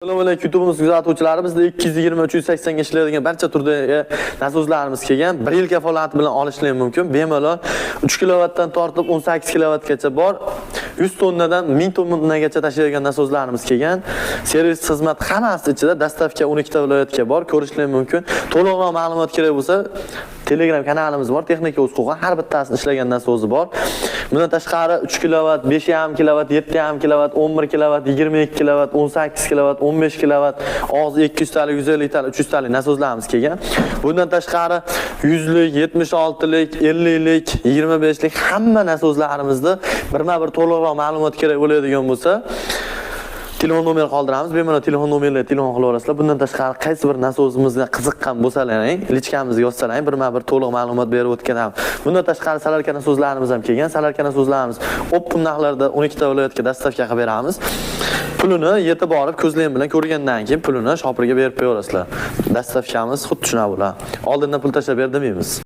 Assalomu alaykum YouTube'imiz kuzatuvchilari, bizda 220-380 ga ishlaydigan barcha turdagi nasozlarimiz kelgan. 1 yil kafolati bilan olishlar mumkin. Bemalol 3 kilovatdan tortib 18 kilovatgacha bor. 100 tonnadan 1000 tonnagacha tashiydigan nasozlarimiz kelgan. Servis xizmat hammasi ichida dastavka 12 ta viloyatga bor. Ko'rishlar mumkin. To'liqroq ma'lumot kerak bo'lsa, Telegram kanalimiz bor. Texnika o'z huquqi har bittasini ishlagan nasozi bor. Bundan tashqari 3 kilovat, 5,5 kilovat, 7,5 kilovat, 11 kilovat, 22 kilovat, 18 kilovat, 15 kilovat, og'zi 200 talik, 150 talik, 300 talik nasozlarimiz kelgan. Bundan tashqari 100 lik, 76 lik, 50 lik, 25 lik hamma nasozlarimizda birma-bir to'liqroq ma'lumot kerak bo'ladigan bo'lsa, telefon nomer qoldiramiz. Bemalol telefon nomerlarga telefon qilib olasizlar. Bundan tashqari qaysi bir nasozimizga qiziqqan bo'lsalaring, lichkamizga yozsalaring, birma-bir to'liq ma'lumot berib o'tganamiz. Bundan tashqari salarka nasozlarimiz ham kelgan. Salarka nasozlarimiz optim narxlarda 12 ta viloyatga dastavka qilib beramiz. Pulini yetib borib ko'zlaring bilan ko'rgandan keyin pulini shopirga berib qo'yasizlar. Dastavkamiz xuddi shuna bo'ladi. Oldindan pul tashlab ber demaymiz.